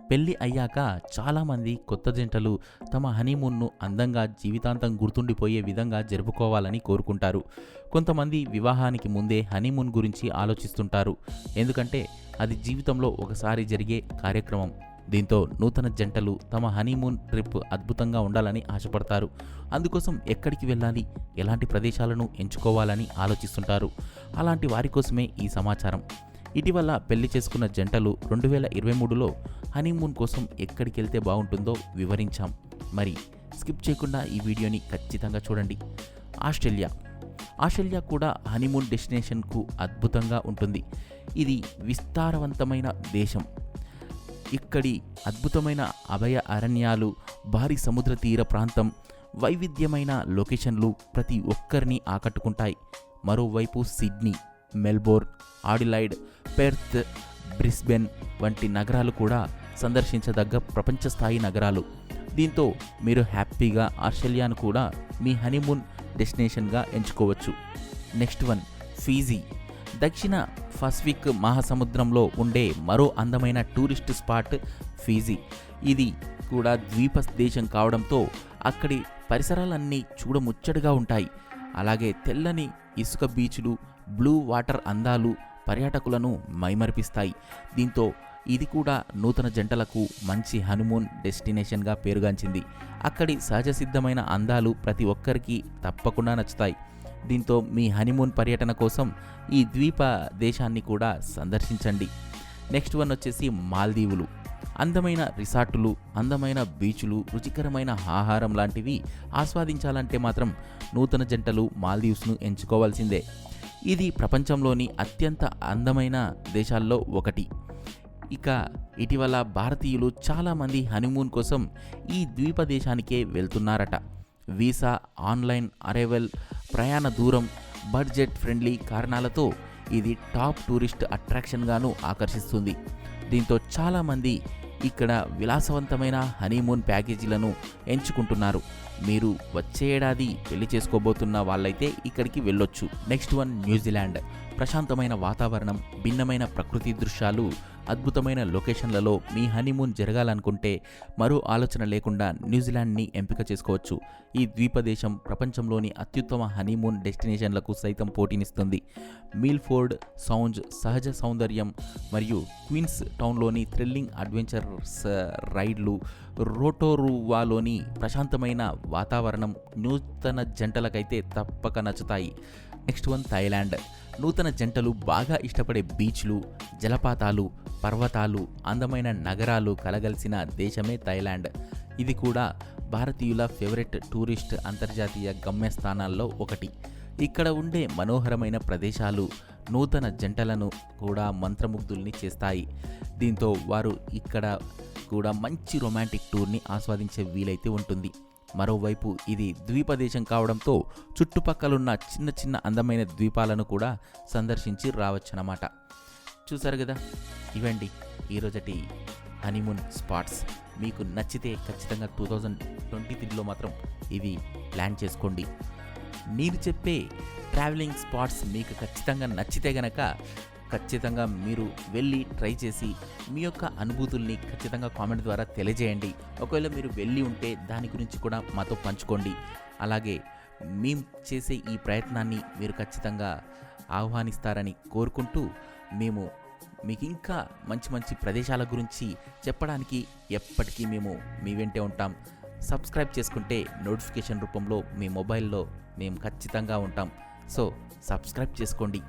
పెళ్లి అయ్యాక చాలామంది కొత్త జంటలు తమ హనీమూన్ను అందంగా జీవితాంతం గుర్తుండిపోయే విధంగా జరుపుకోవాలని కోరుకుంటారు. కొంతమంది వివాహానికి ముందే హనీమూన్ గురించి ఆలోచిస్తుంటారు, ఎందుకంటే అది జీవితంలో ఒకసారి జరిగే కార్యక్రమం. దీంతో నూతన జంటలు తమ హనీమూన్ ట్రిప్ అద్భుతంగా ఉండాలని ఆశపడతారు. అందుకోసం ఎక్కడికి వెళ్ళాలి, ఎలాంటి ప్రదేశాలను ఎంచుకోవాలని ఆలోచిస్తుంటారు. అలాంటి వారి కోసమే ఈ సమాచారం. ఇటీవల పెళ్లి చేసుకున్న జంటలు 2023లో హనీమూన్ కోసం ఎక్కడికి వెళ్తే బాగుంటుందో వివరించాం. మరి స్కిప్ చేయకుండా ఈ వీడియోని ఖచ్చితంగా చూడండి. ఆస్ట్రేలియా కూడా హనీమూన్ డెస్టినేషన్కు అద్భుతంగా ఉంటుంది. ఇది విస్తారవంతమైన దేశం. ఇక్కడి అద్భుతమైన అభయ అరణ్యాలు, భారీ సముద్ర తీర ప్రాంతం, వైవిధ్యమైన లొకేషన్లు ప్రతి ఒక్కరిని ఆకట్టుకుంటాయి. మరోవైపు Sydney, Melbourne, Adelaide, Perth, Brisbane వంటి నగరాలు కూడా సందర్శించదగ్గ ప్రపంచ స్థాయి నగరాలు. దీంతో మీరు హ్యాపీగా ఆస్ట్రేలియాను కూడా మీ హనీమూన్ డెస్టినేషన్గా ఎంచుకోవచ్చు. Next one, Fiji. దక్షిణ పసిఫిక్ మహాసముద్రంలో ఉండే మరో అందమైన టూరిస్ట్ స్పాట్ ఫీజీ. ఇది కూడా ద్వీప దేశం కావడంతో అక్కడి పరిసరాలన్నీ చూడముచ్చటగా ఉంటాయి. అలాగే తెల్లని ఇసుక బీచ్లు, బ్లూ వాటర్ అందాలు పర్యాటకులను మైమరిపిస్తాయి. దీంతో ఇది కూడా నూతన జంటలకు మంచి హనీమూన్ డెస్టినేషన్గా పేరుగాంచింది. అక్కడి సహజ సిద్ధమైన అందాలు ప్రతి ఒక్కరికి తప్పకుండా నచ్చుతాయి. దీంతో మీ హనీమూన్ పర్యటన కోసం ఈ ద్వీప దేశాన్ని కూడా సందర్శించండి. నెక్స్ట్ వన్ వచ్చేసి మాల్దీవులు. అందమైన రిసార్టులు, అందమైన బీచ్లు, రుచికరమైన ఆహారం లాంటివి ఆస్వాదించాలంటే మాత్రం నూతన జంటలు మాల్దీవ్స్ను ఎంచుకోవాల్సిందే. ఇది ప్రపంచంలోని అత్యంత అందమైన దేశాల్లో ఒకటి. ఇక ఇటీవల భారతీయులు చాలామంది హనీమూన్ కోసం ఈ ద్వీప దేశానికే వెళ్తున్నారట. వీసా, ఆన్లైన్ అరైవల్, ప్రయాణ దూరం, బడ్జెట్ ఫ్రెండ్లీ కారణాలతో ఇది టాప్ టూరిస్ట్ అట్రాక్షన్గాను ఆకర్షిస్తుంది. దీంతో చాలామంది ఇక్కడ విలాసవంతమైన హనీమూన్ ప్యాకేజీలను ఎంచుకుంటున్నారు. మీరు వచ్చే ఏడాది పెళ్లి చేసుకోబోతున్న వాళ్ళైతే ఇక్కడికి వెళ్ళొచ్చు. Next one, New Zealand. ప్రశాంతమైన వాతావరణం, భిన్నమైన ప్రకృతి దృశ్యాలు, అద్భుతమైన లొకేషన్లలో మీ హనీమూన్ జరగాలనుకుంటే మరో ఆలోచన లేకుండా న్యూజిలాండ్ని ఎంపిక చేసుకోవచ్చు. ఈ ద్వీపదేశం ప్రపంచంలోని అత్యుత్తమ హనీమూన్ డెస్టినేషన్లకు సైతం పోటీనిస్తుంది. మిల్ఫోర్డ్ సౌంజ్ సహజ సౌందర్యం మరియు క్వీన్స్ టౌన్లోని థ్రిల్లింగ్ అడ్వెంచర్స్ రైడ్లు, రోటోరువాలోని ప్రశాంతమైన వాతావరణం నూతన జంటలకైతే తప్పక నచ్చుతాయి. Next one, Thailand. నూతన జంటలు బాగా ఇష్టపడే బీచ్లు, జలపాతాలు, పర్వతాలు, అందమైన నగరాలు కలగలిసిన దేశమే థాయిలాండ్. ఇది కూడా భారతీయుల ఫేవరెట్ టూరిస్ట్ అంతర్జాతీయ గమ్యస్థానాల్లో ఒకటి. ఇక్కడ ఉండే మనోహరమైన ప్రదేశాలు నూతన జంటలను కూడా మంత్రముగ్ధుల్ని చేస్తాయి. దీంతో వారు ఇక్కడ కూడా మంచి రొమాంటిక్ టూర్ని ఆస్వాదించే వీలైతే ఉంటుంది. మరోవైపు ఇది ద్వీపదేశం కావడంతో చుట్టుపక్కలున్న చిన్న చిన్న అందమైన ద్వీపాలను కూడా సందర్శించి రావచ్చనమాట. చూసారు కదా, ఇవండి ఈరోజటి హనీమూన్ స్పాట్స్. మీకు నచ్చితే ఖచ్చితంగా 2023లో మాత్రం ఇవి ప్లాన్ చేసుకోండి. నేను చెప్పే ట్రావెలింగ్ స్పాట్స్ మీకు ఖచ్చితంగా నచ్చితే గనక ఖచ్చితంగా మీరు వెళ్ళి ట్రై చేసి మీ యొక్క అనుభూతుల్ని ఖచ్చితంగా కామెంట్ ద్వారా తెలియజేయండి. ఒకవేళ మీరు వెళ్ళి ఉంటే దాని గురించి కూడా మాతో పంచుకోండి. అలాగే మేము చేసే ఈ ప్రయత్నాన్ని మీరు ఖచ్చితంగా ఆహ్వానిస్తారని కోరుకుంటూ, మేము మీకు ఇంకా మంచి మంచి ప్రదేశాల గురించి చెప్పడానికి ఎప్పటికీ మేము మీ వెంటే ఉంటాం. సబ్స్క్రైబ్ చేసుకుంటే నోటిఫికేషన్ రూపంలో మీ మొబైల్లో మేము ఖచ్చితంగా ఉంటాం. సో సబ్స్క్రైబ్ చేసుకోండి.